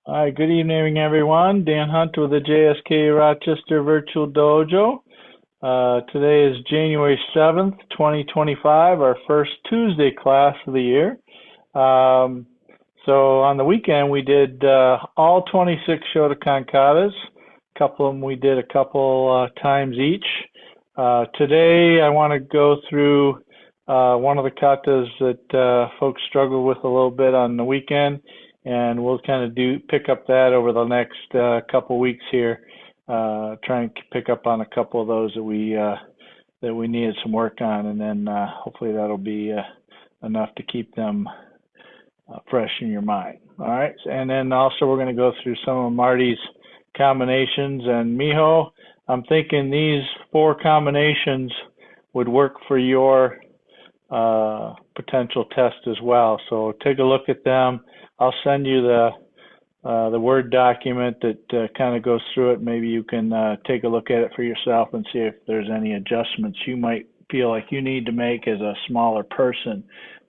Hi, good evening, everyone. Dan Hunt with the JSKA Rochester Virtual Dojo. Today is January 7th, 2025, our first Tuesday class of the year. So on the weekend, we did all 26 Shotokan katas. A couple of them we did a couple times each. Today, I want to go through one of the katas that folks struggled with a little bit on the weekend, and we'll kind of pick up that over the next couple weeks here. Try and pick up on a couple of those that we needed some work on, and then hopefully that'll be enough to keep them fresh in your mind. All right, and then also we're going to go through some of Marty's combinations. And Miho, I'm thinking these 4 combinations would work for your potential test as well. So take a look at them. I'll send you the Word document that kind of goes through it. Maybe you can take a look at it for yourself and see if there's any adjustments you might feel like you need to make as a smaller person.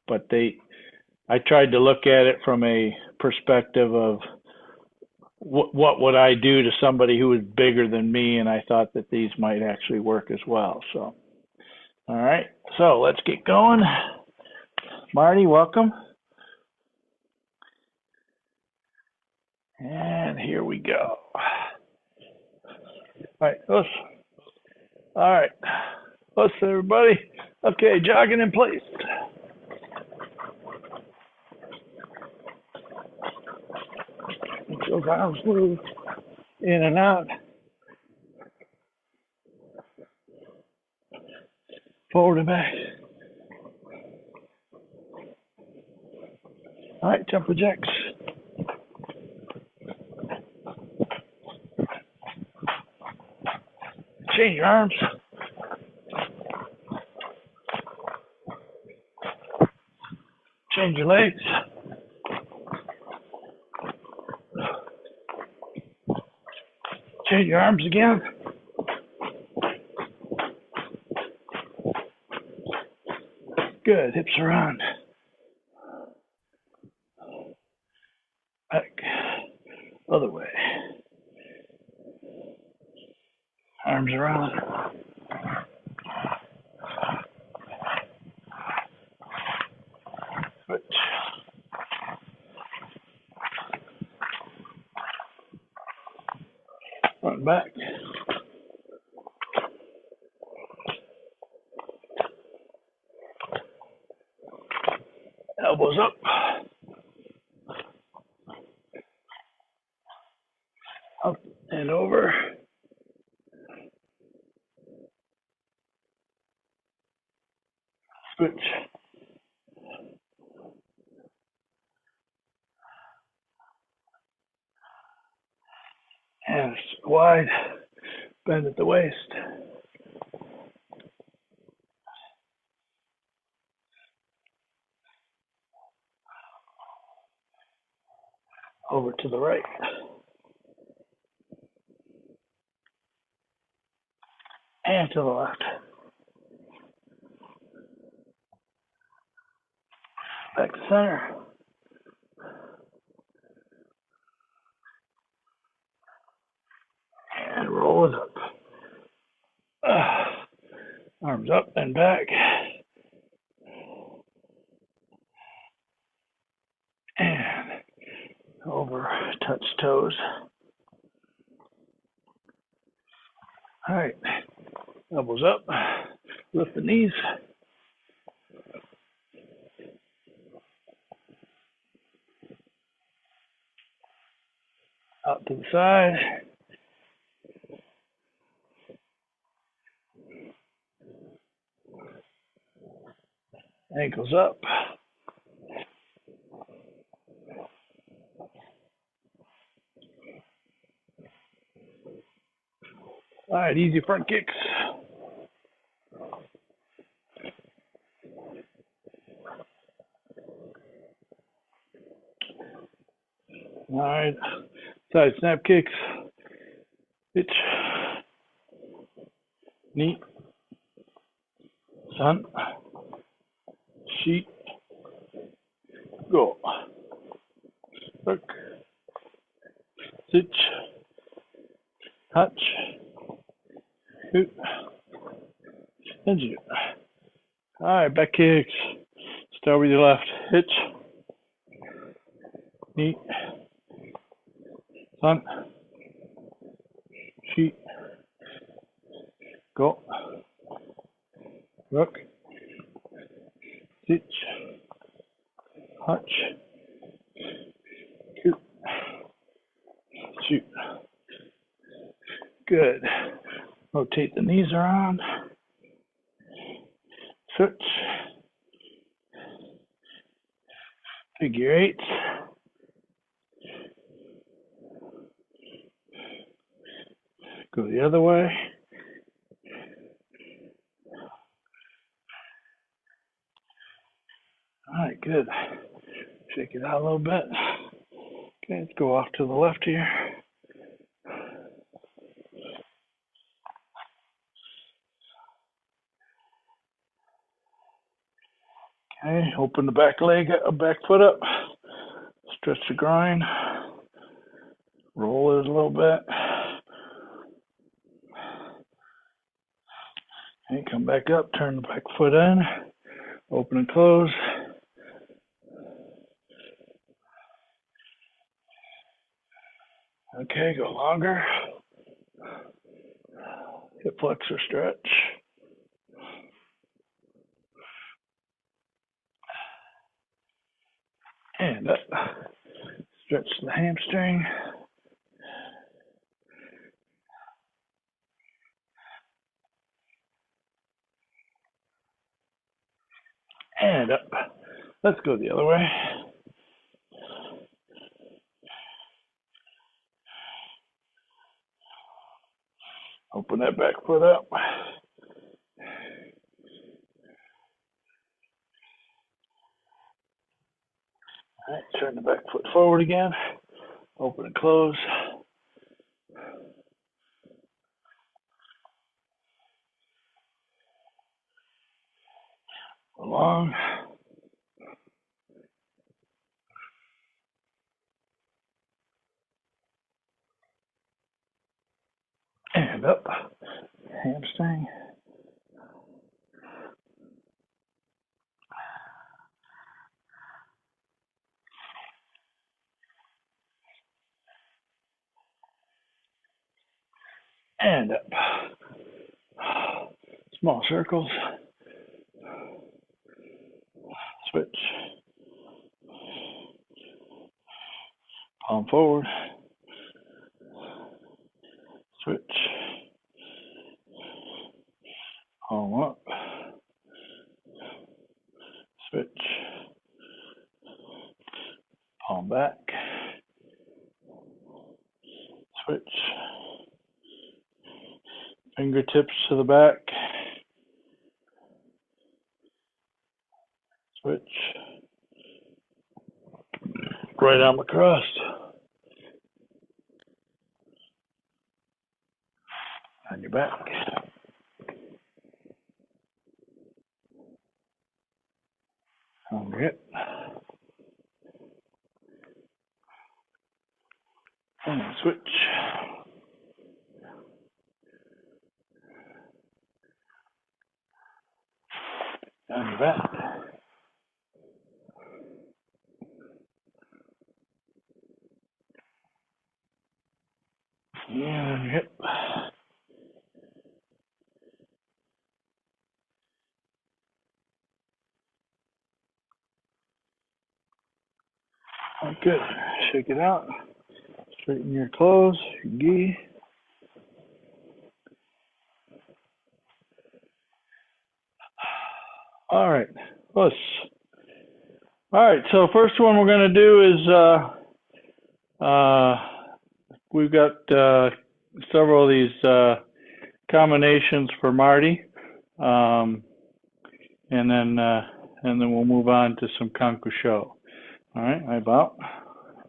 But I tried to look at it from a perspective of what would I do to somebody who is bigger than me, and I thought that these might actually work as well. So, all right, so let's get going. Marty, welcome. And here we go. All right, let's everybody. Okay, jogging in place. Those arms move in and out, forward and back. All right, jump jacks. Change your arms. Change your legs. Change your arms again. Good, hips around. Back, other way. Arms around. Switch. Front back. Elbows up. Up and over. Switch. Hands wide. Bend at the waist. Over to the right. And to the left. Back to center. And roll it up. Arms up and back. And over, touch toes. All right, elbows up, lift the knees. Out to the side. Ankles up. All right, easy front kicks. All right, side snap kicks. Pitch. Knee. Sun. Sheet. Go. Hook. Sit, hutch, shoot, and shoot. All right, back kicks. Start with your left. Hitch, knee, sun, sheet, go, rook, sit, hutch, shoot, shoot. Good. Rotate the knees around. Switch. Figure eights. Go the other way. All right, good. Shake it out a little bit. Okay, let's go off to the left here. Okay, open the back leg, back foot up. Stretch the groin. Roll it a little bit. Okay, come back up, turn the back foot in. Open and close. Okay, go longer. Hip flexor stretch. And up. Stretch the hamstring. And up. Let's go the other way. Open that back foot up. All right, turn the back foot forward again. Open and close. Along. And up. Hamstring. And up. Small circles. Switch. Palm forward. Switch. Palm up. Switch. Palm back. Switch. Fingertips to the back. Switch. Right arm across. On your back. On your hip. And switch. On your back. And on your hip. Oh, good. Shake it out. Straighten your clothes, your gi. All right. All right. So first one we're going to do is we've got several of these combinations for Marty, and then we'll move on to some Kanku Sho. All right. I bow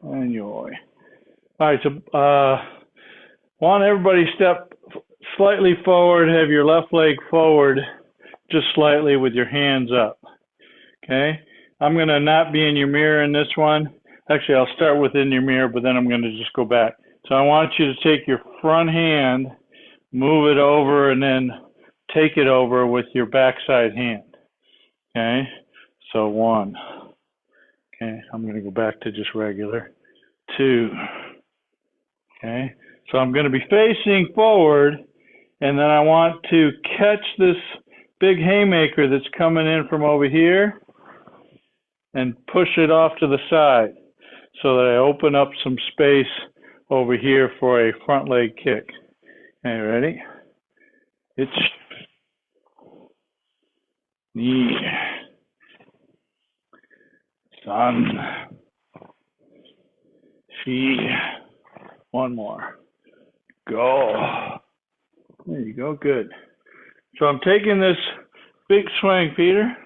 and yoy. All right. So want everybody step slightly forward. Have your left leg forward, just slightly with your hands up. Okay. I'm going to not be in your mirror in this one. Actually, I'll start within your mirror, but then I'm going to just go back. So I want you to take your front hand, move it over, and then take it over with your backside hand. Okay? So 1. Okay, I'm going to go back to just regular. 2. Okay? So I'm going to be facing forward, and then I want to catch this big haymaker that's coming in from over here and push it off to the side so that I open up some space over here for a front leg kick. Okay, ready? It's knee, sun, she, one more, go. There you go, good. So I'm taking this big swing, Peter.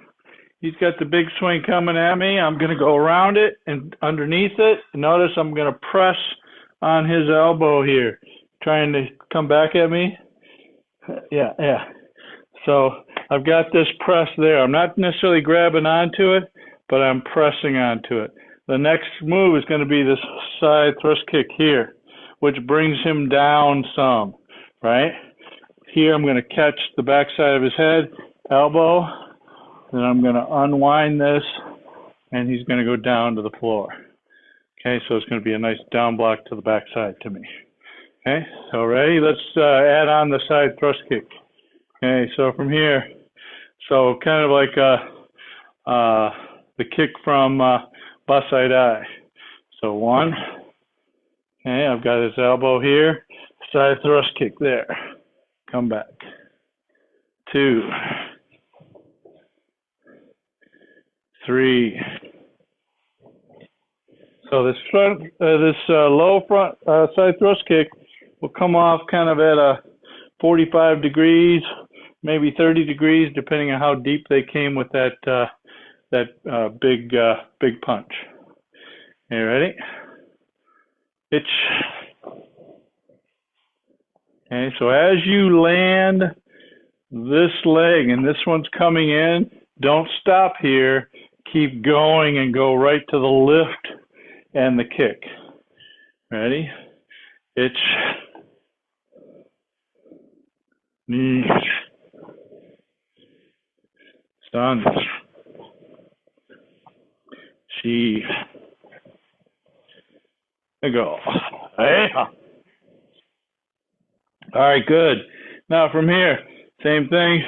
He's got the big swing coming at me. I'm going to go around it and underneath it. Notice I'm going to press on his elbow here, trying to come back at me. Yeah. So I've got this press there. I'm not necessarily grabbing onto it, but I'm pressing onto it. The next move is going to be this side thrust kick here, which brings him down some, right? Here I'm going to catch the backside of his head, elbow, then I'm going to unwind this, and he's going to go down to the floor. Okay, so it's going to be a nice down block to the backside to me. Okay, so ready? Let's add on the side thrust kick. Okay, so from here, so kind of like the kick from bus side eye. So 1. Okay, I've got his elbow here, side thrust kick there. Come back. 2. 3. So this low front side thrust kick will come off kind of at a 45 degrees, maybe 30 degrees, depending on how deep they came with that big punch. Okay, ready? Itch. Okay, so as you land this leg and this one's coming in, don't stop here. Keep going and go right to the lift and the kick. Ready? Itch. Knee. Sun. She. There you go. Hey. All right, good. Now from here, same thing.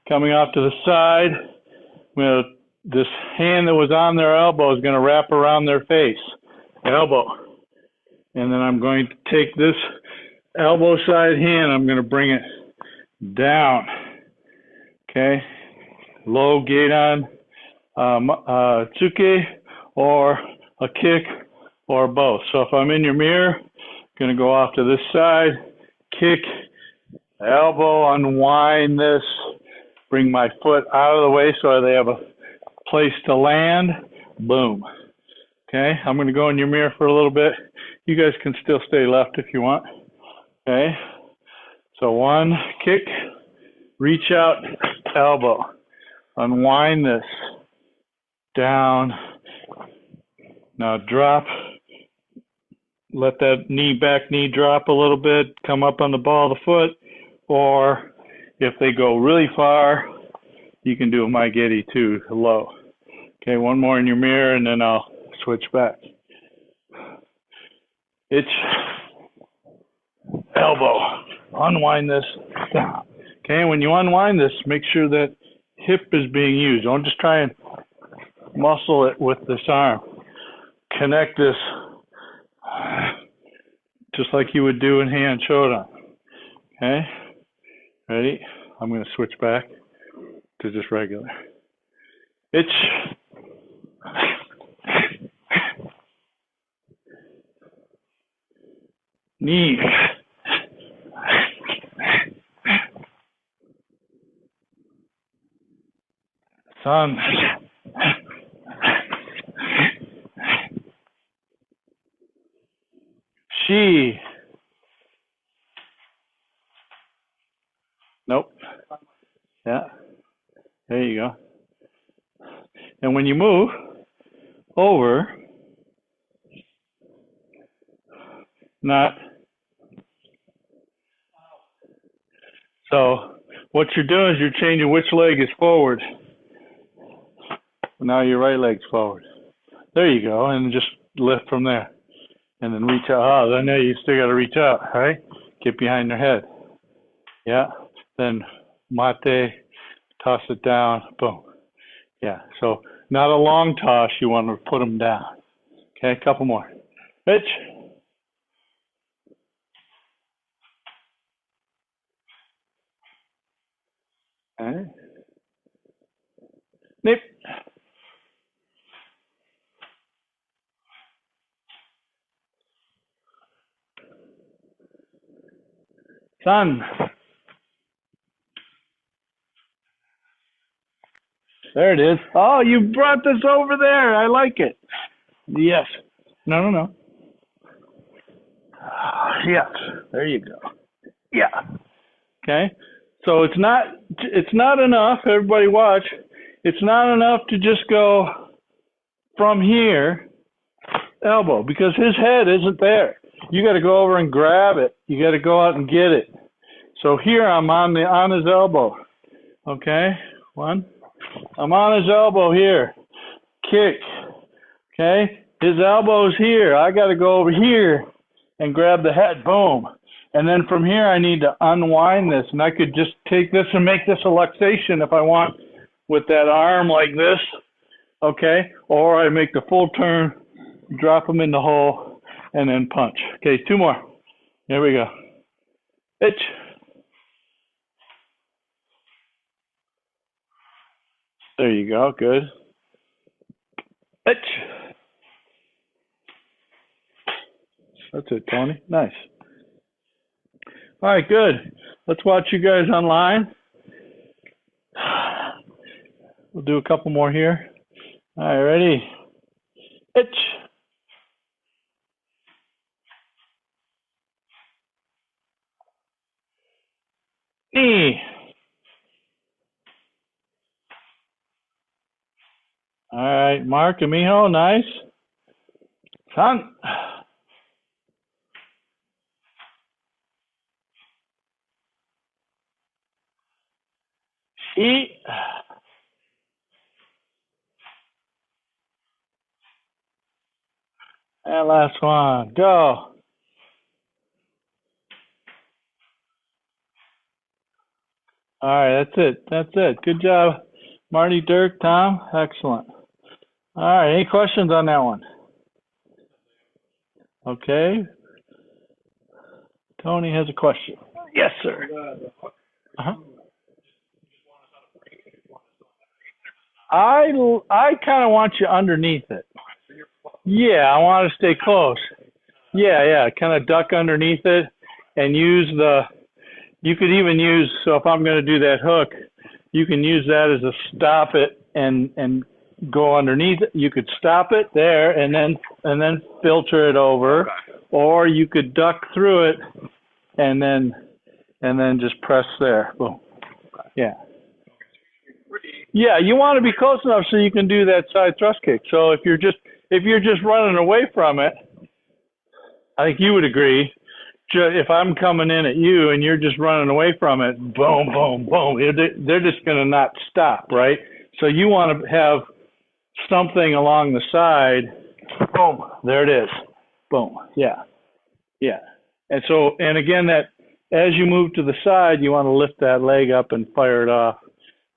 Coming off to the side. This hand that was on their elbow is going to wrap around their face, elbow. And then I'm going to take this elbow side hand, I'm going to bring it down. Okay? Low gate on tsuke or a kick or both. So if I'm in your mirror, I'm going to go off to this side, kick, elbow, unwind this, bring my foot out of the way so they have a place to land, boom. Okay, I'm going to go in your mirror for a little bit. You guys can still stay left if you want. Okay, so 1, kick, reach out, elbow, unwind this, down, now drop, let that back knee drop a little bit, come up on the ball of the foot, or if they go really far, you can do a maigiri too, low. Okay, one more in your mirror and then I'll switch back. Itch, elbow, unwind this, down. Okay, when you unwind this, make sure that hip is being used. Don't just try and muscle it with this arm. Connect this just like you would do in hand shodan. Okay, ready? I'm going to switch back to just regular. Itch. Knee. Sun. She. Nope. Yeah. There you go. And when you move over, Not. So what you're doing is you're changing which leg is forward. Now your right leg's forward. There you go, and just lift from there. And then reach out. Oh, then there you still got to reach out, all right? Get behind their head. Yeah. Then mate, toss it down, boom. Yeah, so not a long toss. You want to put them down. Okay, a couple more. Pitch. All right. Nip. Sun. There it is. Oh, you brought this over there. I like it. Yes. No, no, no. Yes. There you go. Yeah. Okay. So it's not enough. Everybody watch. It's not enough to just go from here, elbow, because his head isn't there. You got to go over and grab it. You got to go out and get it. So here I'm on his elbow. Okay. One. I'm on his elbow here. Kick. Okay. His elbow's here. I got to go over here and grab the head. Boom. And then from here, I need to unwind this. And I could just take this and make this a luxation if I want with that arm like this. Okay. Or I make the full turn, drop them in the hole, and then punch. Okay. Two more. There we go. Pitch. There you go. Good. Pitch. That's it, Tony. Nice. All right, good. Let's watch you guys online. We'll do a couple more here. All right, ready? Pitch. Knee. All right, Mark and Mijo, nice. Son. Eat. And last one. Go. All right, that's it. That's it. Good job, Marty, Dirk, Tom. Excellent. All right, any questions on that one? Okay. Tony has a question. Yes, sir. Uh-huh. I kind of want you underneath it. Yeah, I want to stay close. Yeah, kind of duck underneath it and use you could even use, so if I'm going to do that hook, you can use that as a stop it and go underneath it. You could stop it there and then filter it over, or you could duck through it and then just press there. Boom. Yeah. Yeah, you want to be close enough so you can do that side thrust kick. So if you're just running away from it, I think you would agree. If I'm coming in at you and you're just running away from it, boom, boom, boom, they're just going to not stop, right? So you want to have something along the side. Boom, there it is. Boom, yeah. And again, that as you move to the side, you want to lift that leg up and fire it off.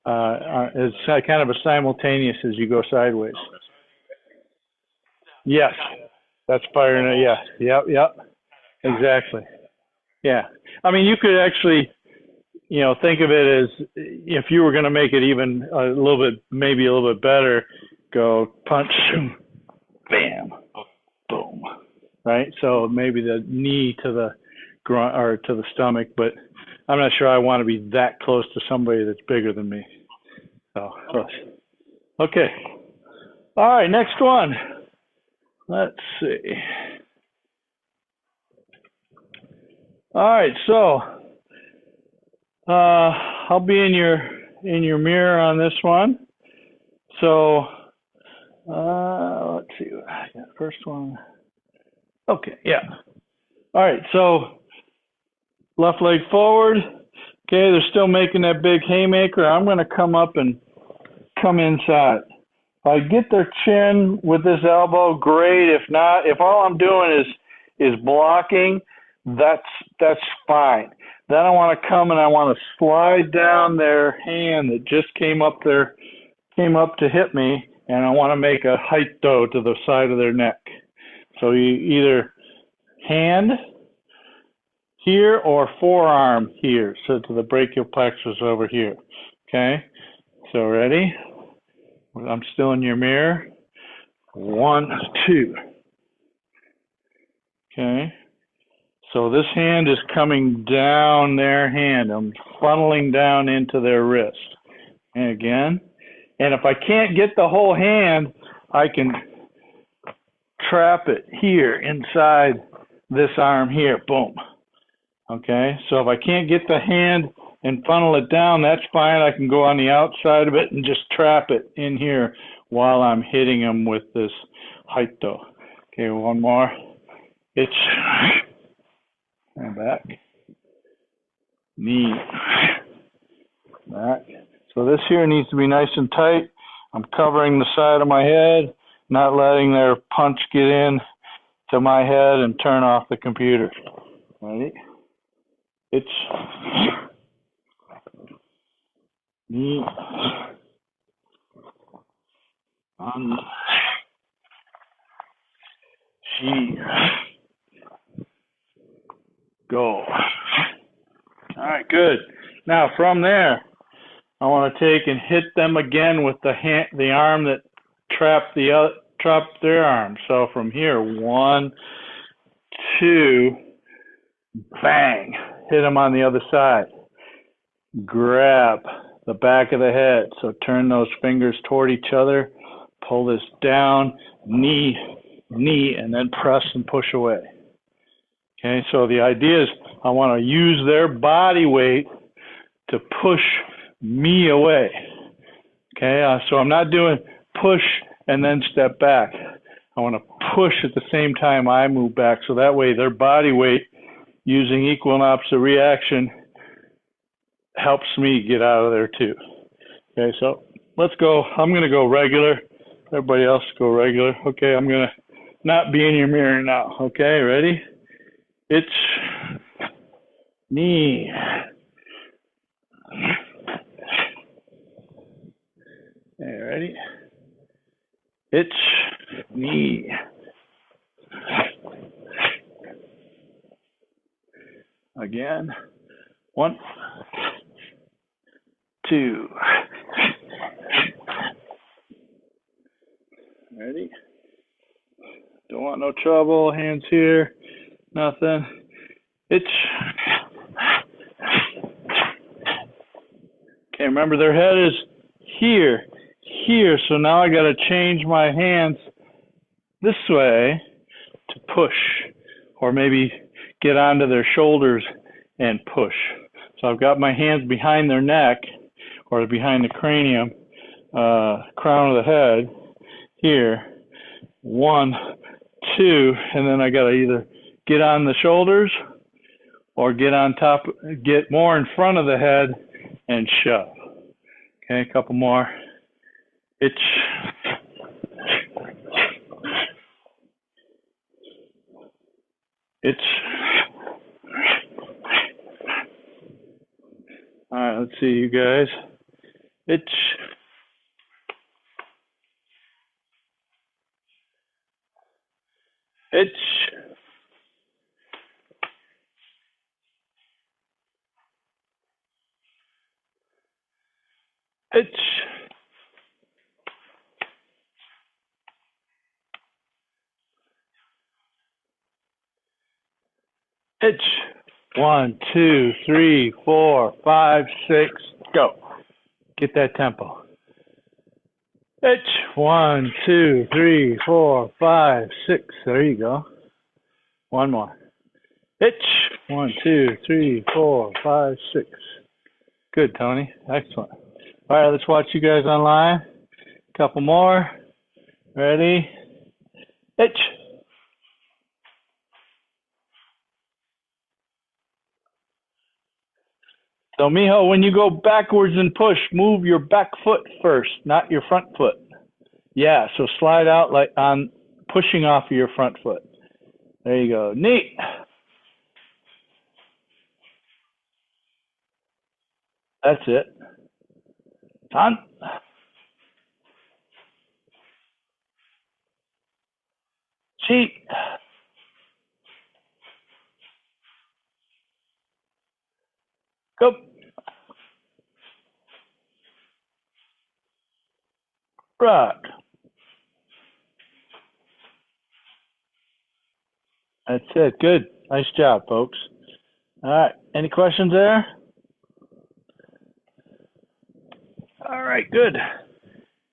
It's kind of a simultaneous as you go sideways. Yes, that's firing it. Yeah, yep. Exactly. Yeah. I mean, you could actually, think of it as if you were going to make it even a little bit, maybe a little bit better, go punch, bam, boom, right? So maybe the knee to the grunt or to the stomach, but I'm not sure I want to be that close to somebody that's bigger than me. So close. Okay. All right, next one. Let's see. All right, so I'll be in your mirror on this one. So let's see. First one. Okay, yeah. All right, so left leg forward. Okay, they're still making that big haymaker. I'm going to come up and come inside. If I get their chin with this elbow, great. If not, if all I'm doing is blocking, that's fine. Then I want to come and I want to slide down their hand that just came up to hit me, and I want to make a haito to the side of their neck. So you either hand here or forearm here, so to the brachial plexus over here. Okay, so ready? I'm still in your mirror. 1, 2. Okay, so this hand is coming down their hand. I'm funneling down into their wrist. And again, and if I can't get the whole hand, I can trap it here inside this arm here. Boom. Okay, so if I can't get the hand and funnel it down, that's fine. I can go on the outside of it and just trap it in here while I'm hitting them with this haito. Okay, one more. It's and back, knee, back. So this here needs to be nice and tight. I'm covering the side of my head, not letting their punch get in to my head and turn off the computer. Ready? It's knee on she go. All right, good. Now from there, I want to take and hit them again with the arm that trapped their arm. So from here, 1, 2, bang, hit them on the other side. Grab the back of the head. So turn those fingers toward each other. Pull this down, knee, and then press and push away. Okay, so the idea is I want to use their body weight to push me away. Okay, so I'm not doing push and then step back. I want to push at the same time I move back, so that way their body weight, using equal and opposite reaction, helps me get out of there too. Okay, so let's go. I'm going to go regular. Everybody else go regular. Okay, I'm going to not be in your mirror now. Okay, ready? It's knee. Okay, ready? It's knee. Again. 1, 2. Ready? Don't want no trouble. Hands here. Nothing. It's. Okay, remember their head is here. So now I got to change my hands this way to push, or maybe get onto their shoulders and push. So I've got my hands behind their neck, or behind the cranium, crown of the head, here. 1, 2, and then I got to either get on the shoulders or get on top, get more in front of the head and shove. Okay, a couple more. It's all right, let's see you guys. It's It's 1, 2, 3, 4, 5, 6, go. Get that tempo. It's 1, 2, 3, 4, 5, 6. There you go. One more. It's 1, 2, 3, 4, 5, 6. Good, Tony. Excellent. All right, let's watch you guys online. Couple more. Ready? It's So, Mijo, when you go backwards and push, move your back foot first, not your front foot. Yeah, so slide out like on pushing off of your front foot. There you go. Neat. That's it. On. Cheat. Go. Rock. That's it. Good. Nice job, folks. All right. Any questions there? All right. Good.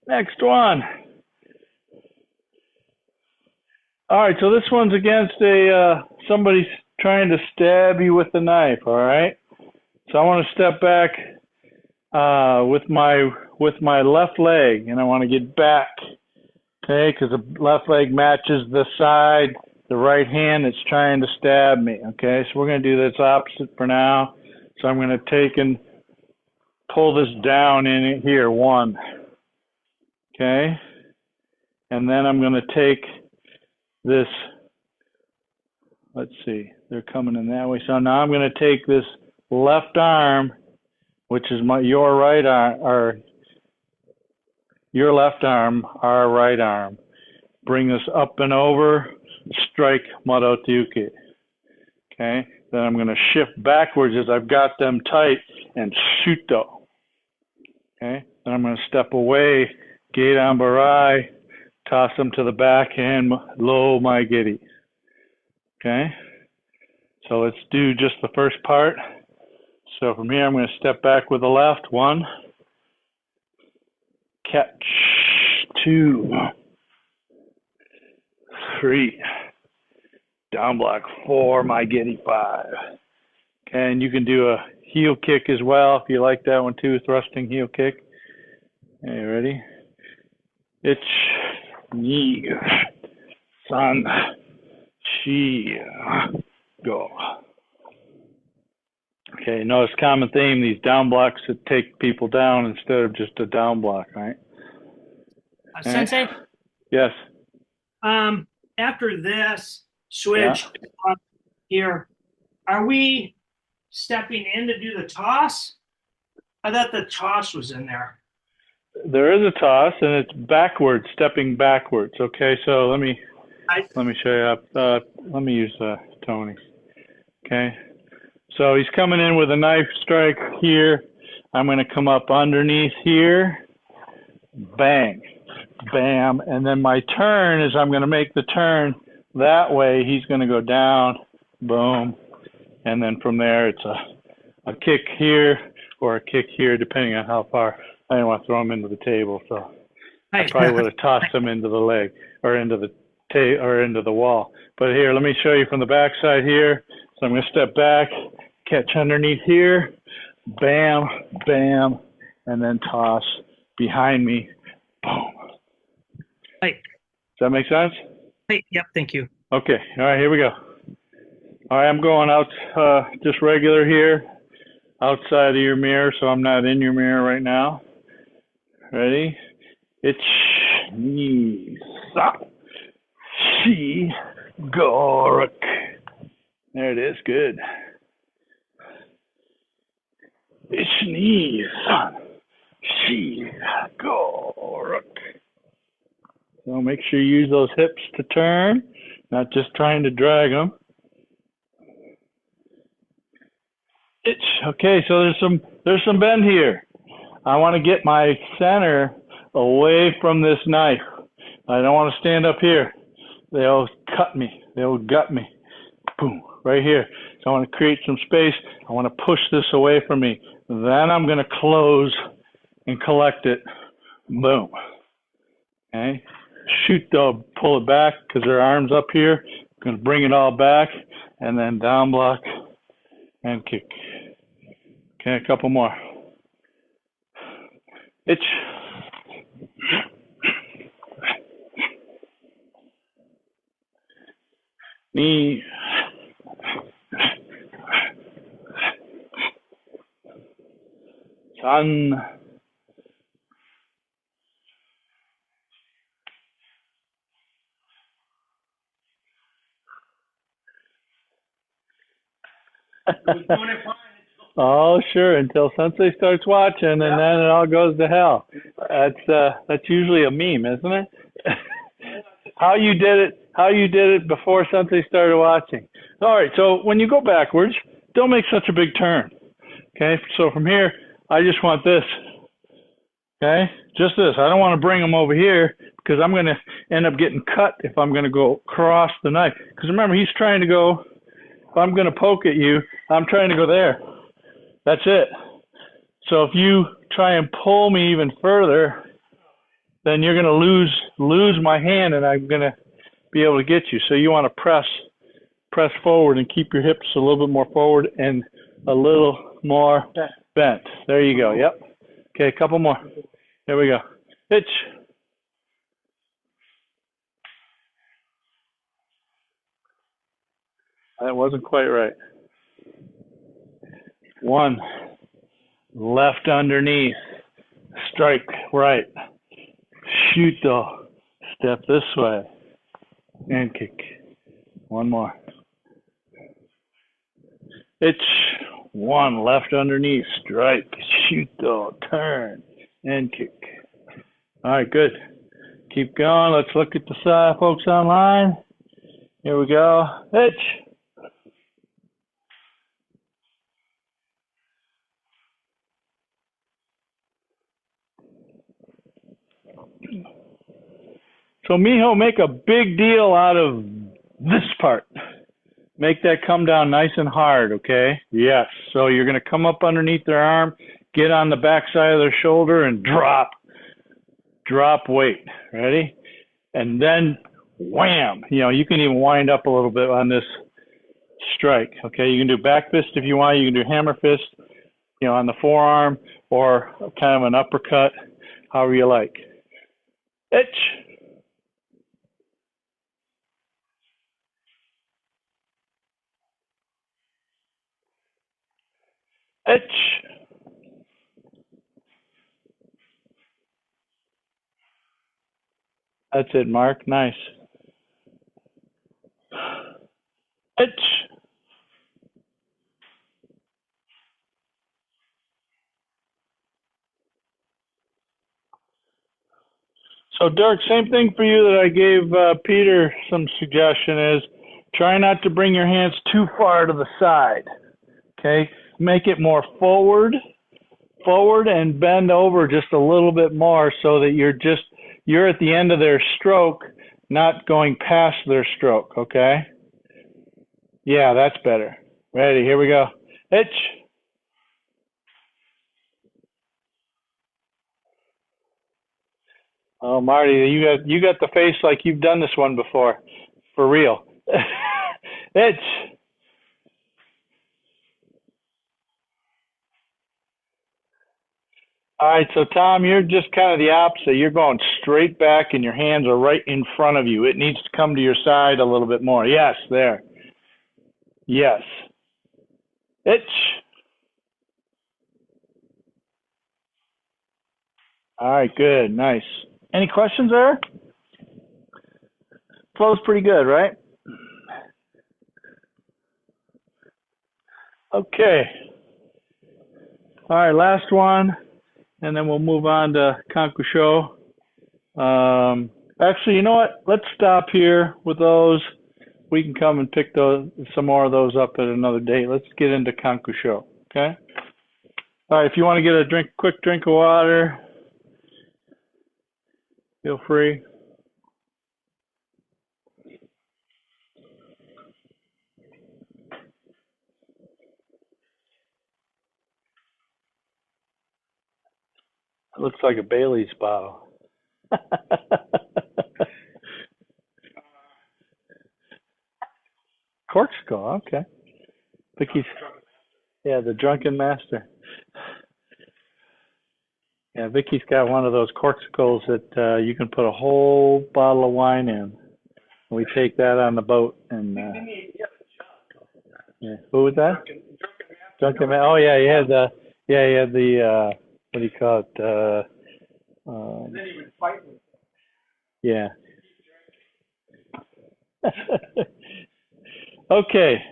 Next one. All right. So this one's against a somebody trying to stab you with a knife. All right. So I want to step back with my left leg, and I want to get back. Okay, because the left leg matches the side, the right hand that's trying to stab me. Okay, so we're going to do this opposite for now. So I'm going to take and pull this down in it here, one. Okay, and then I'm going to take this. Let's see, they're coming in that way. So now I'm going to take this left arm, which is your right arm, or your left arm, our right arm. Bring this up and over, strike Marotiuke. Okay, then I'm going to shift backwards as I've got them tight and shuto. Okay, then I'm going to step away, gate on barai, toss them to the backhand, low my giri. Okay, so let's do just the first part. So from here, I'm going to step back with the left, one, catch, two, three, down block, four, my giddy, five. Okay, and you can do a heel kick as well if you like that one too, thrusting heel kick. Okay, ready? Ich, ni, san, shi, go. Okay, notice common theme, these down blocks that take people down instead of just a down block, right? Okay. Sensei? Yes. After this switch up here, are we stepping in to do the toss? I thought the toss was in there. There is a toss, and it's backwards, stepping backwards. Okay, so let me show you up. Let me use Tony. Okay, so he's coming in with a knife strike here. I'm going to come up underneath here, bang, bam, and then my turn is I'm going to make the turn that way. He's going to go down, boom, and then from there it's a kick here or a kick here, depending on how far. I didn't want to throw him into the table, so I probably would have tossed him into the leg or into the wall. But here, let me show you from the backside here. So I'm going to step back, catch underneath here, bam, bam, and then toss behind me, boom. Hey. Does that make sense? Hey, yep, thank you. Okay, all right, here we go. All right, I'm going out just regular here, outside of your mirror, so I'm not in your mirror right now. Ready? It's ni sa shi goruk. There it is. Good. It's ni sa shi goruk. So make sure you use those hips to turn, not just trying to drag them. It's okay. So there's some bend here. I want to get my center away from this knife. I don't want to stand up here. They'll cut me. They'll gut me. Boom, right here. So I want to create some space. I want to push this away from me. Then I'm going to close and collect it. Boom. Okay. Shoot, they'll pull it back because their arm's up here. I'm going to bring it all back and then down block and kick. Okay, a couple more. It's knee. Sun. Oh, sure, until Sensei starts watching, and then it all goes to hell. That's usually a meme, isn't it? How you did it before Sensei started watching. All right, so when you go backwards, don't make such a big turn. Okay, so from here, I just want this. Okay, just this. I don't want to bring them over here because I'm going to end up getting cut if I'm going to go across the knife. Because remember, he's trying to go, if I'm going to poke at you, I'm trying to go there. That's it. So if you try and pull me even further, then you're going to lose my hand, and I'm going to be able to get you. So you want to press forward and keep your hips a little bit more forward and a little more bent. There you go. Yep. Okay, a couple more. There we go. Hitch. That wasn't quite right. One. Left underneath. Strike right. Shoot though. Step this way. And kick. One more. Hitch. One. Left underneath. Strike. Shoot though. Turn. And kick. All right, good. Keep going. Let's look at the side, folks online. Here we go. Hitch. So, mijo, make a big deal out of this part. Make that come down nice and hard, okay? Yes. So you're going to come up underneath their arm, get on the back side of their shoulder, and drop. Drop weight. Ready? And then wham. You know, you can even wind up a little bit on this strike, okay? You can do back fist if you want. You can do hammer fist, you know, on the forearm, or kind of an uppercut, however you like. Itch. Itch. That's it, Mark. Nice. Itch. So, Dirk, same thing for you that I gave Peter some suggestion is try not to bring your hands too far to the side. Okay? Make it more forward and bend over just a little bit more so that you're at the end of their stroke, not going past their stroke, okay? Yeah, that's better. Ready, here we go. Itch. Oh, Marty, you got the face like you've done this one before. For real. Itch. All right, so Tom, you're just kind of the opposite. You're going straight back and your hands are right in front of you. It needs to come to your side a little bit more. Yes, there. Yes. Itch. All right, good, nice. Any questions there? Flow's pretty good, right? Okay. All right, last one, and then we'll move on to Kanku Sho. Actually, you know what? Let's stop here with those. We can come and pick some more of those up at another date. Let's get into Kanku Sho, okay? All right, if you want to get a quick drink of water, feel free. It looks like a Bailey's bottle. Corkscrew, okay. Vicky's, yeah, the drunken master. Yeah, Vicky's got one of those corkscrews that you can put a whole bottle of wine in. We take that on the boat and yeah. Who was that? Drunken man. Oh yeah, he had the what do you call it? Yeah. Okay.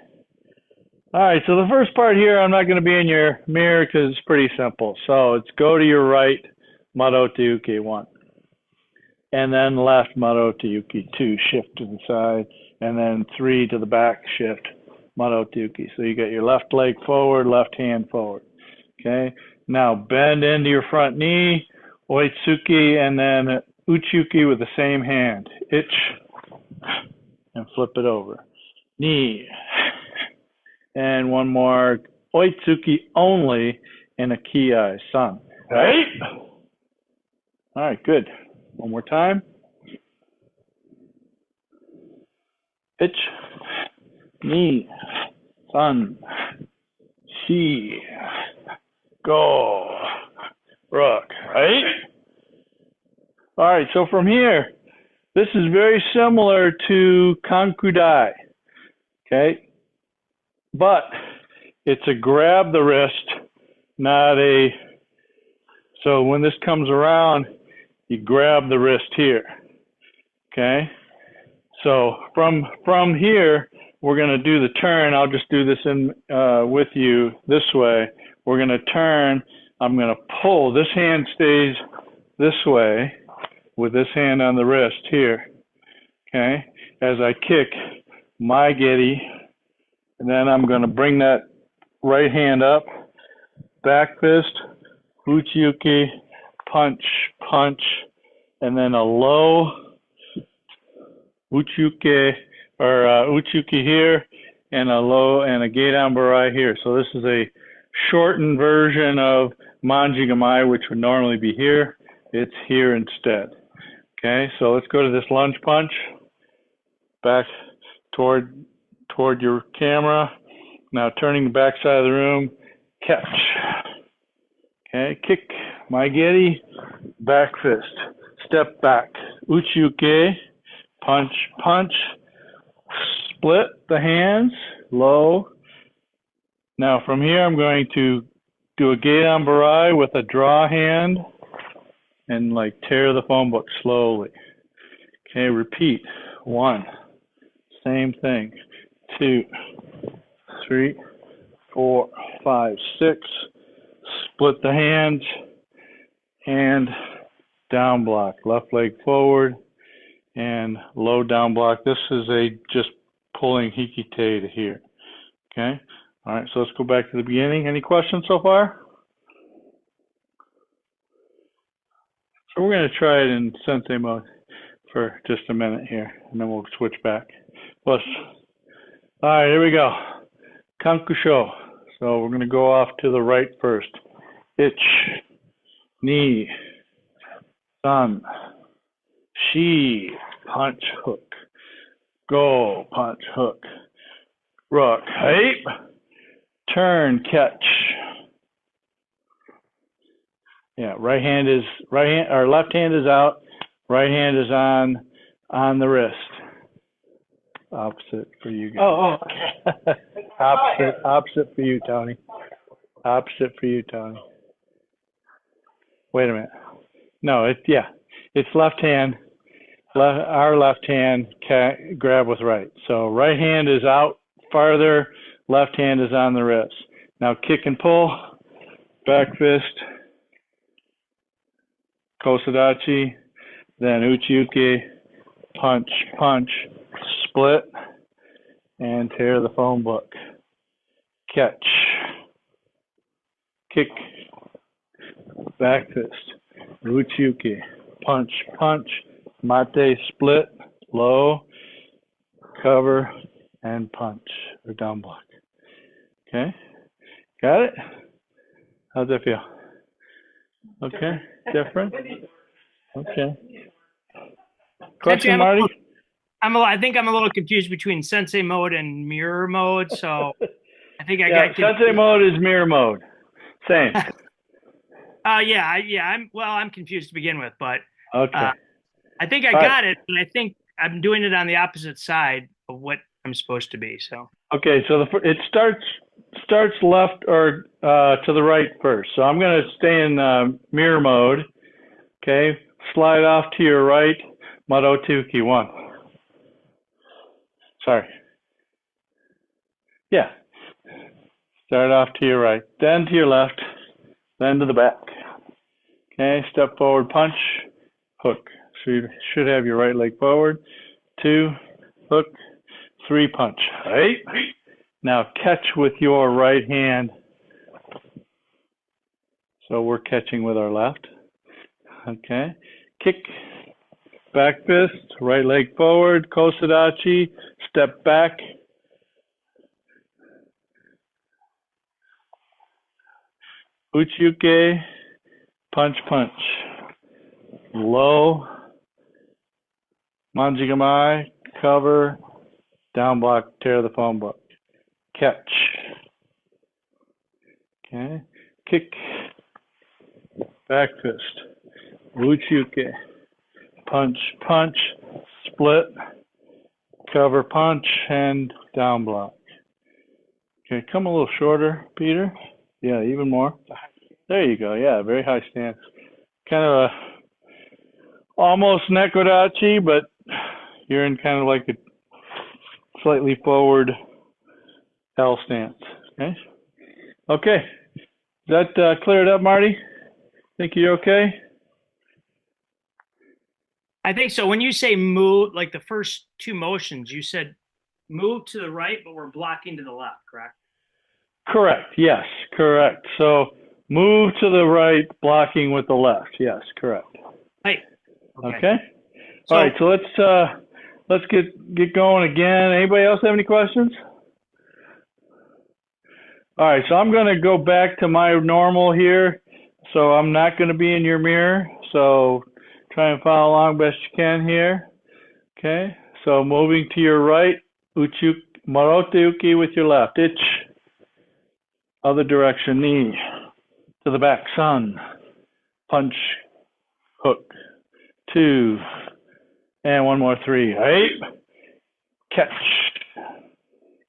All right. So the first part here, I'm not going to be in your mirror because it's pretty simple. So it's go to your right, Mado to Uke 1. And then left, Mado to Uke 2, shift to the side. And then 3 to the back, shift, Mado to Uke. So you got your left leg forward, left hand forward. Okay. Now bend into your front knee, Oitsuki, and then Uchuki with the same hand. Itch, and flip it over. Knee. And one more, Oitsuki only, and a Ki-ai, San. Right? All right, good. One more time. Itch, knee, San, Shi, go, rook, right? All right, so from here, this is very similar to Kanku Dai, okay? But it's a grab the wrist, not a, so when this comes around, you grab the wrist here, okay? So from here, we're going to do the turn. I'll just do this in with you this way. We're going to turn. I'm going to pull. This hand stays this way with this hand on the wrist here, okay? As I kick my giddy, and then I'm going to bring that right hand up, back fist, uchi-uki, punch, punch, and then a low uchi-uki or uchi-uki here, and a low and a gedan barai here. So this is a shortened version of manji gamai, which would normally be here. It's here instead. Okay, so let's go to this lunge punch. Back toward your camera. Now turning the back side of the room, catch. Okay, kick my giri, back fist, step back, uchi-uke, punch, punch, split the hands, low. Now from here I'm going to do a gedan barai with a draw hand and like tear the phone book slowly. Okay, repeat. 1, same thing. 2, 3, 4, 5, 6. Split the hands and down block. Left leg forward and low down block. This is a just pulling hikite to here. Okay. All right. So let's go back to the beginning. Any questions so far? So we're going to try it in sensei mode for just a minute here, and then we'll switch back. Plus, all right, here we go. Kanku Sho. So we're going to go off to the right first. Itch, knee, san, shi, punch, hook, go, punch, hook, rook, hype, turn, catch. Yeah, left hand is out, right hand is on the wrist. Opposite for you guys. Okay. Opposite for you, Tony. Opposite for you, Tony. Wait a minute. No, it's left hand. Our left hand grab with right. So right hand is out farther, left hand is on the wrist. Now kick and pull, back fist, kosadachi, then uchi-uki, punch, punch, split, and tear the phone book. Catch, kick, back fist, uchi-uki, punch, punch, mate, split, low, cover, and punch, or down block. Okay, got it? How's that feel? Okay, different? Okay. Question, Marty? I think I'm a little confused between sensei mode and mirror mode, so I think I got sensei mode is mirror mode. Same. I'm confused to begin with, but okay. I think I got it, and I think I'm doing it on the opposite side of what I'm supposed to be. So okay, so it starts starts left or to the right first. So I'm going to stay in mirror mode. Okay, slide off to your right. Marotuki 1. Sorry. Yeah. Start off to your right, then to your left, then to the back. Okay, step forward, punch, hook. So you should have your right leg forward. 2, hook. 3, punch. Right? Now catch with your right hand. So we're catching with our left. Okay. Kick. Back fist. Right leg forward. Kosadachi. Step back. Uchiuke. Punch, punch. Low. Manjigamai. Cover. Down block. Tear the phone book. Catch. Okay. Kick. Back fist. Uchiuke. Punch, punch. Split. Cover, punch, and down block. Okay, come a little shorter, Peter. Yeah, even more. There you go. Yeah, very high stance. Kind of a almost nekodachi, but you're in kind of like a slightly forward L stance. Okay. Okay. Is that cleared up, Marty? Think you're okay? I think so. When you say move, like the first 2 motions, you said move to the right, but we're blocking to the left, correct? Correct. Yes, correct. So move to the right, blocking with the left. Yes, correct. Right. Okay. All right. So let's get going again. Anybody else have any questions? All right. So I'm going to go back to my normal here. So I'm not going to be in your mirror. So try and follow along best you can here. Okay. So moving to your right, Marote uki with your left. Ich. Other direction, knee. To the back, sun. Punch. Hook. 2. And one more, 3. Right. Catch.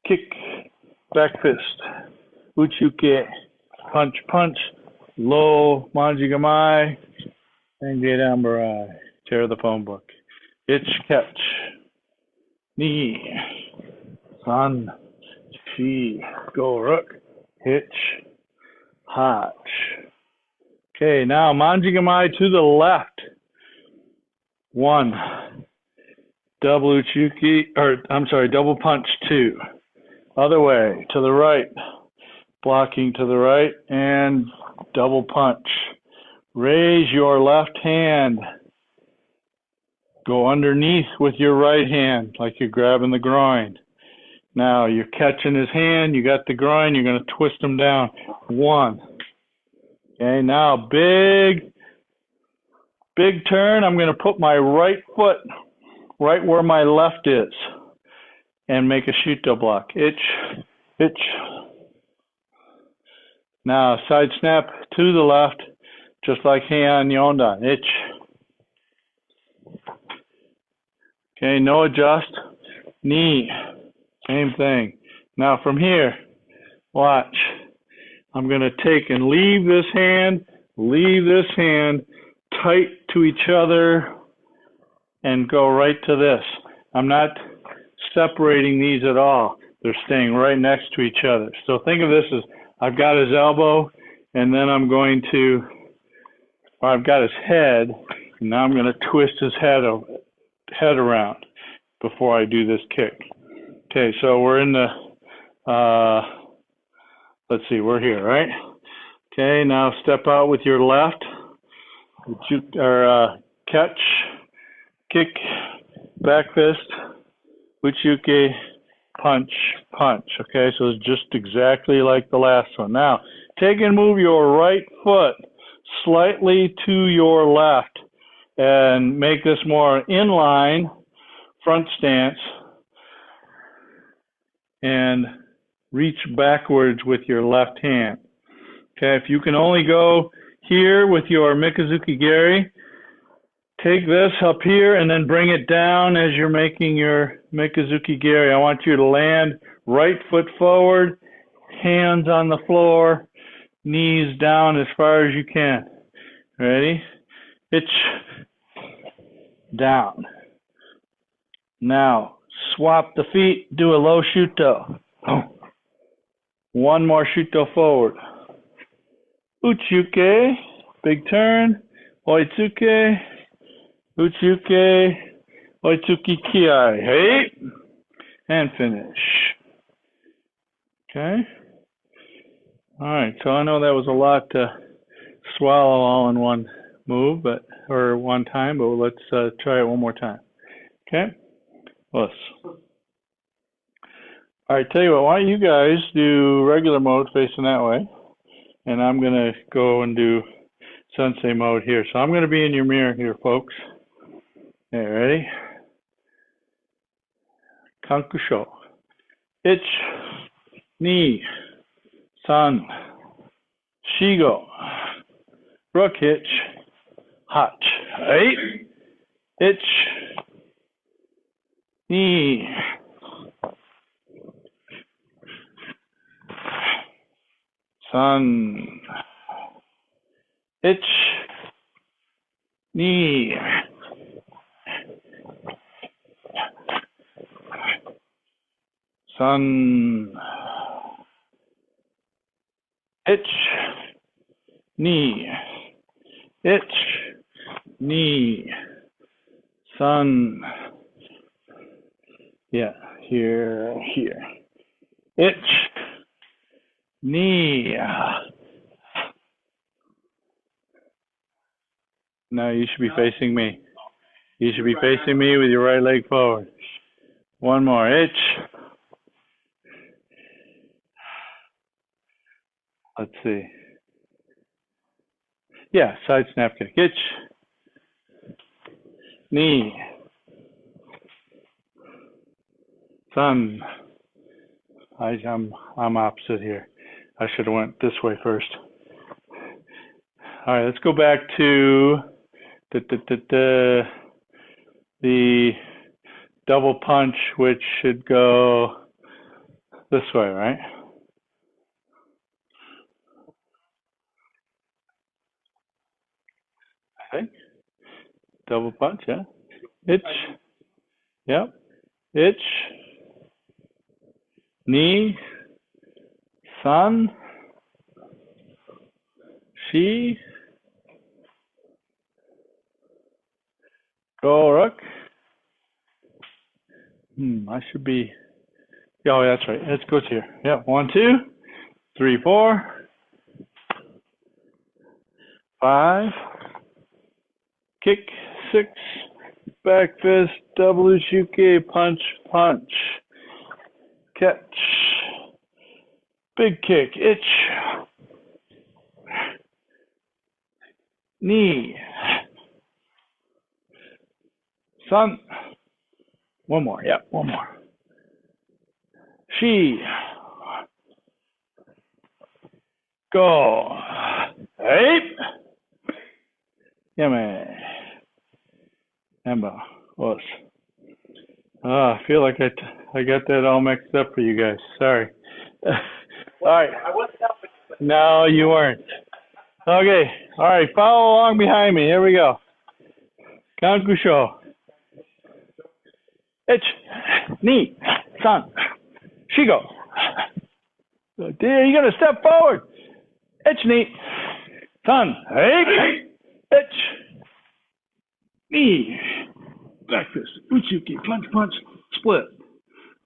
Kick. Back fist. Uchiuke. Punch, punch. Low. Manjigamai. And get down barai. Tear the phone book. Ich, catch. Knee. Sun. Chi. Go rook. Hitch. Hotch. Okay, now Manjigamai to the left. 1. Double uchuki, double punch 2. Other way, to the right. Blocking to the right and double punch. Raise your left hand. Go underneath with your right hand like you're grabbing the groin. Now you're catching his hand, you got the groin, you're going to twist him down. 1. Okay, now big turn. I'm going to put my right foot right where my left is and make a Shito block. Ich. Now side snap to the left, just like Heian Yondan. Ich. Okay, no adjust. Knee. Same thing. Now from here, watch. I'm going to take and leave this hand tight to each other and go right to this. I'm not separating these at all. They're staying right next to each other. So think of this as I've got his elbow and then I've got his head, and now I'm going to twist his head around before I do this kick. Okay, so we're in the, let's see, we're here, right? Okay, now step out with your left, catch, kick, back fist, uchiuke, punch, punch. Okay, so it's just exactly like the last one. Now, take and move your right foot slightly to your left and make this more inline front stance and reach backwards with your left hand. Okay, if you can only go here with your Mikazuki Geri, take this up here and then bring it down as you're making your Mikazuki Geri. I want you to land right foot forward hands on the floor, knees down as far as you can. Ready? Itch, down. Now, swap the feet, do a low shuto. One more shuto forward. Uchuke, big turn. Oitsuke, uchuke, oitsuki kiai. Hey, and finish. Okay. All right. So I know that was a lot to swallow all in one move, or one time, but let's try it one more time. Okay. Let's. All right. Tell you what. Why don't you guys do regular mode facing that way, and I'm gonna go and do sensei mode here. So I'm gonna be in your mirror here, folks. Okay. Ready? Kanku Sho. Itch. Knee. San. Shigo. Rook hitch. Hot. Right. Itch. Knee. San. Itch. Knee. San. Itch. Knee. Itch. Knee. San. Yeah, here. Itch. Knee. Now you should be facing me. You should be facing me with your right leg forward. One more. Itch. Let's see. Yeah, side snap kick. Itch. Knee. Sun. I'm opposite here. I should have went this way first. All right, let's go back to the double punch, which should go this way, right? I think. Double punch, yeah. Itch. Yep. Itch. Knee. Sun. Shi. Go rook. I should be. Oh, that's right. Let's go here. Yep. 1, 2, 3, 4, 5. Kick. 6. Back fist. Double uchuke. Punch. Punch. Catch. Big kick. Itch. Knee. Sun. One more. Yep. One more. She. Go. Hey. Yeah, man. Emma. Was. I feel like I got that all mixed up for you guys. Sorry. All right. No, you weren't. Okay. All right. Follow along behind me. Here we go. Kanku Sho. Itch. Knee. San. Shigo. Dear, you're going to step forward. Itch. Knee. San. Hey. Itch. Knee. Back fist. Uchuki. Punch. Punch. Split.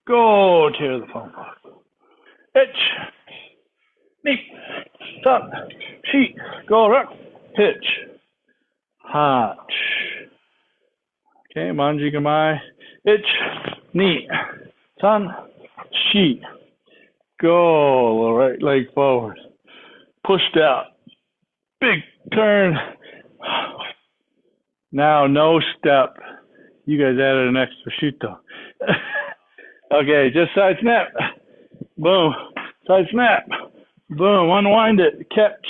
Go tear the phone off. Itch. Knee. San. Shi. Go rook. Pitch. Hot. Okay, Manji Gamai. Itch. Knee. San. Shi. Go. Right leg forward. Pushed out. Big turn. Now no step. You guys added an extra shuto. Okay, just side snap. Boom. Side snap. Boom. Unwind it. Catch.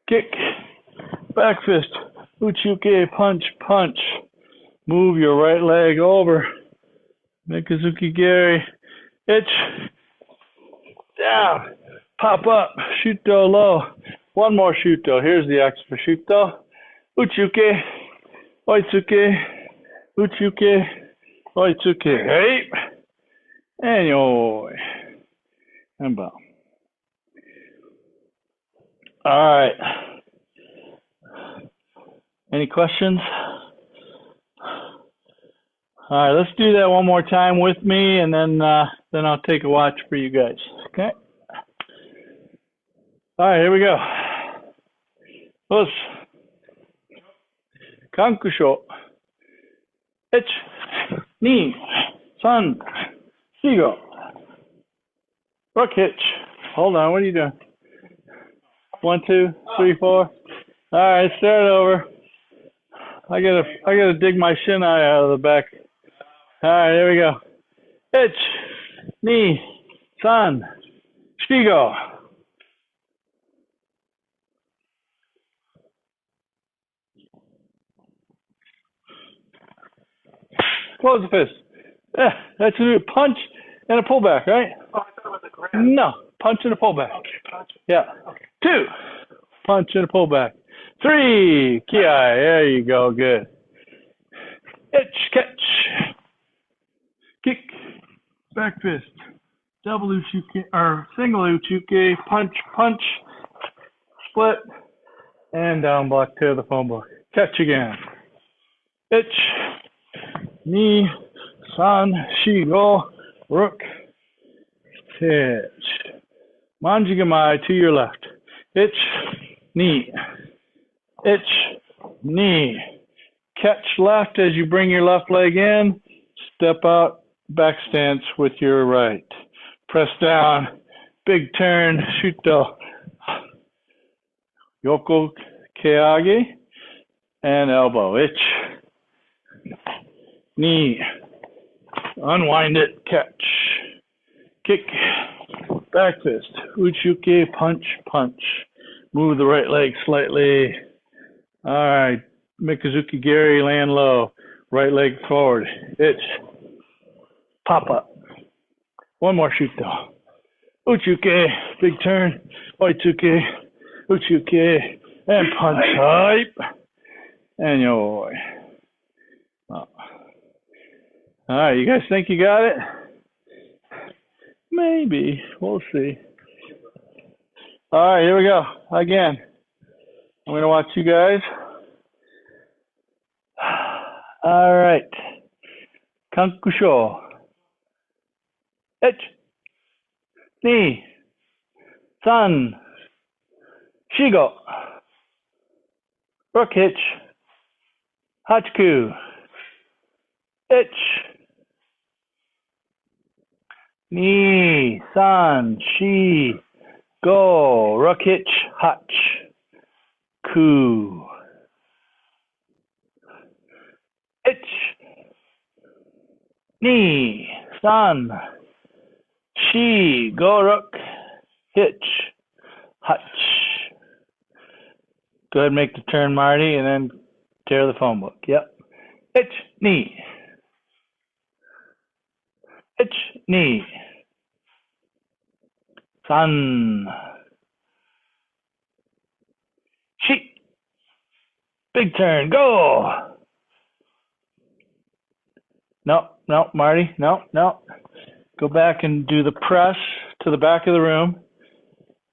Kick. Back fist. Uchuke. Punch. Punch. Move your right leg over. Mikazuki Gary. Itch. down, pop up, shuto low. One more shuto. Here's the extra shuto. Uchuke, oitsuke, uchuke, oitsuke. Hey, and yo, and bow. All right. Any questions? All right, let's do that one more time with me, and then I'll take a watch for you guys. Okay. All right, here we go. Let's Kanku Sho. Ich, ni, san, shigo. Rook hitch. Hold on, what are you doing? 1, 2, 3, 4. All right, start over. I gotta dig my shin eye out of the back. All right, here we go. Ich, ni, san, shigo. Close the fist. Yeah, that's a punch and a pullback, right? Oh, I thought it was a grab. No, punch and a pullback. Okay, punch. Yeah. Okay. 2, punch and a pullback. 3, ki. There you go. Good. Itch, catch, kick, back fist, double uchuke or single uchuke, punch, punch, split, and down block to the phone book. Catch again. Itch, knee, san, shigo, rook, hitch. Manjigamai to your left. Itch, knee. Itch, knee. Catch left as you bring your left leg in. Step out, back stance with your right. Press down, big turn, shuto. Yoko keage, and elbow. Itch, knee. Unwind it, catch. Kick, back fist. Uchuke, punch, punch. Move the right leg slightly. All right. Mikazuki Gary, land low. Right leg forward. Itch. Pop up. One more shoot though. Uchuke, big turn. Oitsuke, uchuke, and punch. Hype. And yo. Oh. All right, you guys think you got it? Maybe. We'll see. All right, here we go. Again. I'm going to watch you guys. All right. Kanku Sho. Ich. Ni. San. Shigo. Rook hitch. Hachiku. Ich. Ni. San. Shi. Go. Rook hitch. Hach. Ku. Ich. Ni. San. Shi. Go. Rook. Hitch. Hutch. Go ahead and make the turn, Marty, and then tear the phone book. Yep. Ich. Ni. Ich. Ni. San. Shi. Big turn. Go. No, no, Marty. No, no. Go back and do the press to the back of the room.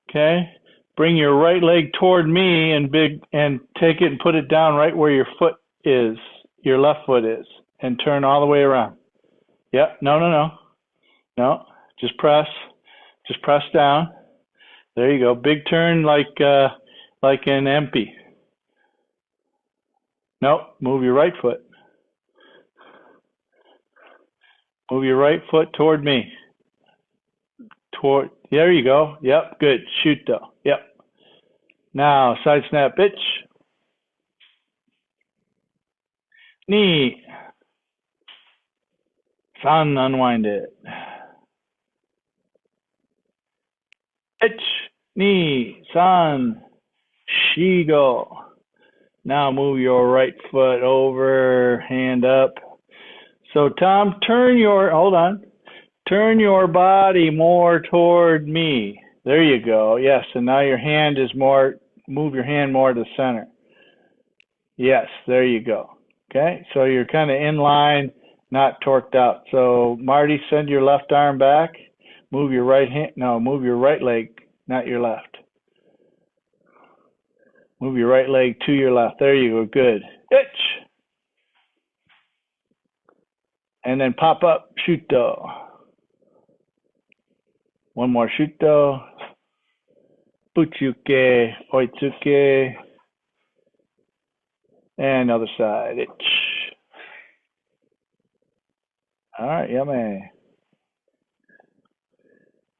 Okay. Bring your right leg toward me and take it and put it down right where your foot is, your left foot is, and turn all the way around. Yep. No, no, no. No. Just press. Just press down. There you go. Big turn like an empty. Nope. Move your right foot. Move your right foot toward me. There you go. Yep. Good. Shoot though. Yep. Now side snap itch. Knee. San, unwind it. Itch. Knee. San. Shigo. Now move your right foot over, hand up. So Tom, turn Turn your body more toward me. There you go. Yes, and now your hand is more, move your hand more to the center. Yes, there you go. Okay, so you're kind of in line, not torqued out. So Marty, send your left arm back. Move your right hand, no, move your right leg, not your left. Move your right leg to your left. There you go, good. Itch. And then pop up, shuto. One more shuto. Buchuke, oitsuke. And other side, itch. All right, yummy.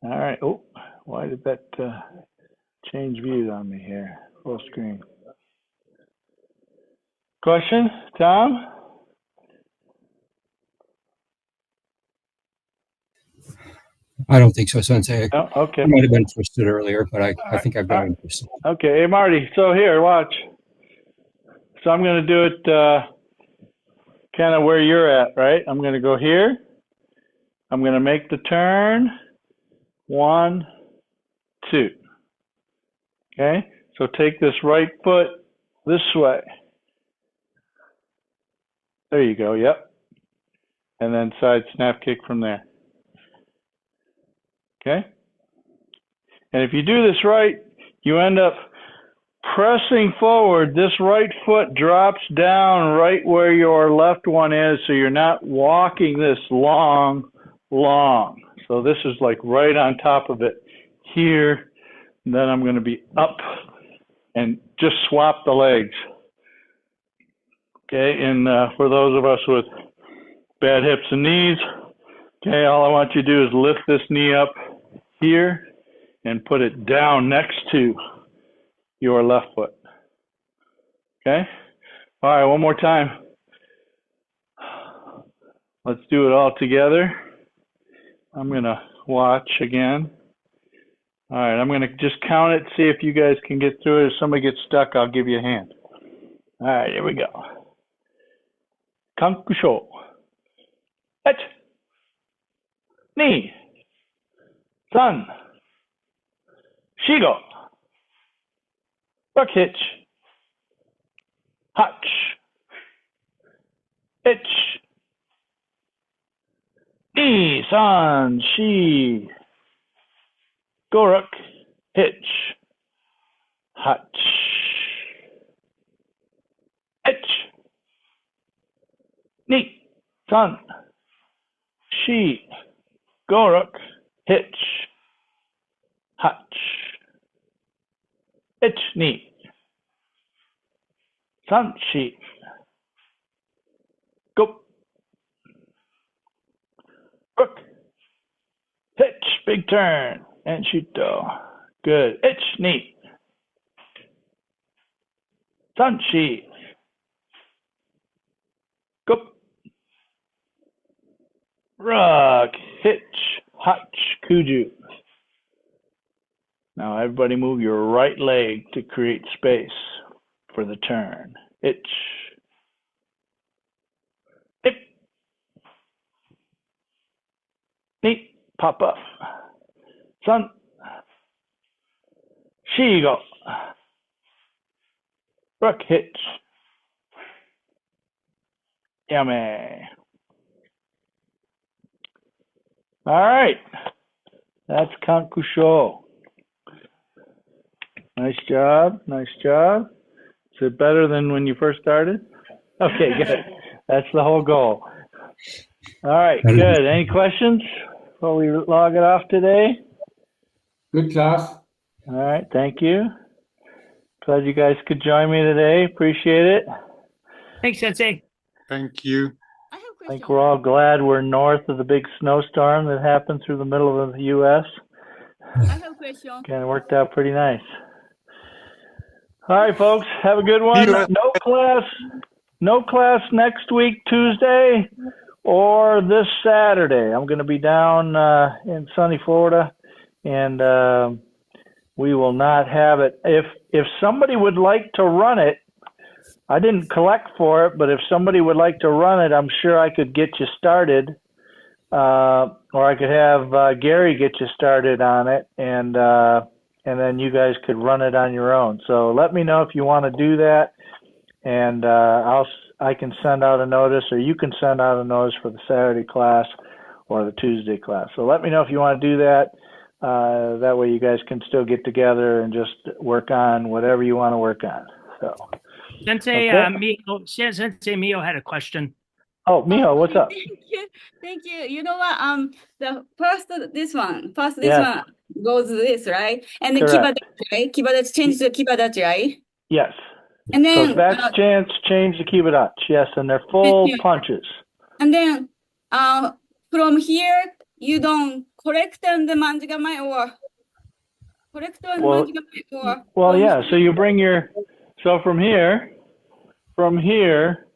All right. Oh, why did that change views on me here? Full screen. Question, Tom? I don't think so, Sensei. No? Okay. I might have been interested earlier, but I think I've been interested. Okay. Hey, Marty. So here, watch. So I'm going to do it kind of where you're at, right? I'm going to go here. I'm going to make the turn. 1, 2. Okay? So take this right foot this way. There you go. Yep. And then side snap kick from there. Okay? And if you do this right, you end up pressing forward. This right foot drops down right where your left one is, so you're not walking this long. So this is like right on top of it here. And then I'm going to be up and just swap the legs. Okay, and for those of us with bad hips and knees, okay, all I want you to do is lift this knee up here and put it down next to your left foot. Okay? All right, one more time. Let's do it all together. I'm going to watch again. All right, I'm going to just count it, see if you guys can get through it. If somebody gets stuck, I'll give you a hand. All right, here we go. Kanku Sho. Et. Ni. San. Shigo. Rock hitch. Hutch. Itch. Ni. San. Shi. Goruk. Hitch. Hutch. Itch. Ni. San. Shi. Goruk. Hitch. Hutch. Itch. Ni. San. Shi. Go. Rook. Hitch. Big turn. And shuto. Good. Itch. Ni. San. Shi. Go. Rock. Hitch. Hutch. Kuju. Now everybody move your right leg to create space for the turn. Itch. Hip. Knee. Pop up. Sun. Shigo. Rook hitch. Yummy. All right. That's Kanku Sho. Nice job. Nice job. Is it better than when you first started? Okay, good. That's the whole goal. All right, good. Any questions before we log it off today? Good class. All right, thank you. Glad you guys could join me today. Appreciate it. Thanks, Sensei. Thank you. I have a I question. think we're all glad we're north of the big snowstorm that happened through the middle of the U.S. I have a question. Kind of worked out pretty nice. All right, folks, have a good one. No class next week, Tuesday, or this Saturday. I'm going to be down in sunny Florida, and we will not have it. If somebody would like to run it, I didn't collect for it, but if somebody would like to run it, I'm sure I could get you started. or I could have Gary get you started on it, and then you guys could run it on your own. So let me know if you want to do that, and I can send out a notice, or you can send out a notice for the Saturday class or the Tuesday class. So let me know if you want to do that. That way you guys can still get together and just work on whatever you want to work on. So. Sensei, Okay. Sensei Mio had a question. Oh, Miho, what's up? Thank you. You know what? The this one Yes. goes this, right? And then Correct. Kibadachi, right? Kibadachi changes to Kibadachi, right? Yes. And So then that's chance change the Kibadachi. Yes, and they're full punches. and then from here you don't correct and the manjigamai or correct and Well, manjigamai or well, from yeah. So you bring from here,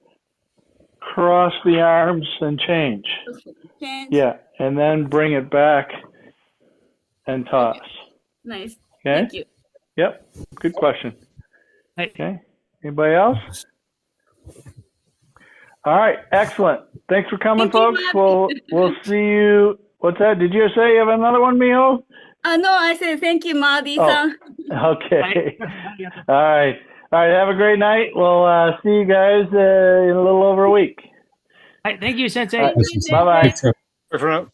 cross the arms and change. change. Yeah, and then bring it back and toss. Nice. Okay. Thank you. Yep. Good question. Hey. Okay. Anybody else? All right. Excellent. Thanks for coming, Thank you, folks. We'll see you. What's that? Did you say you have another one, Miho? No, I said thank you, Marty-san. Okay. All right. All right. Have a great night. We'll see you guys in a little over a week. Thank you, Sensei. All right. Thank you, Bye-bye. Sensei. Bye for now.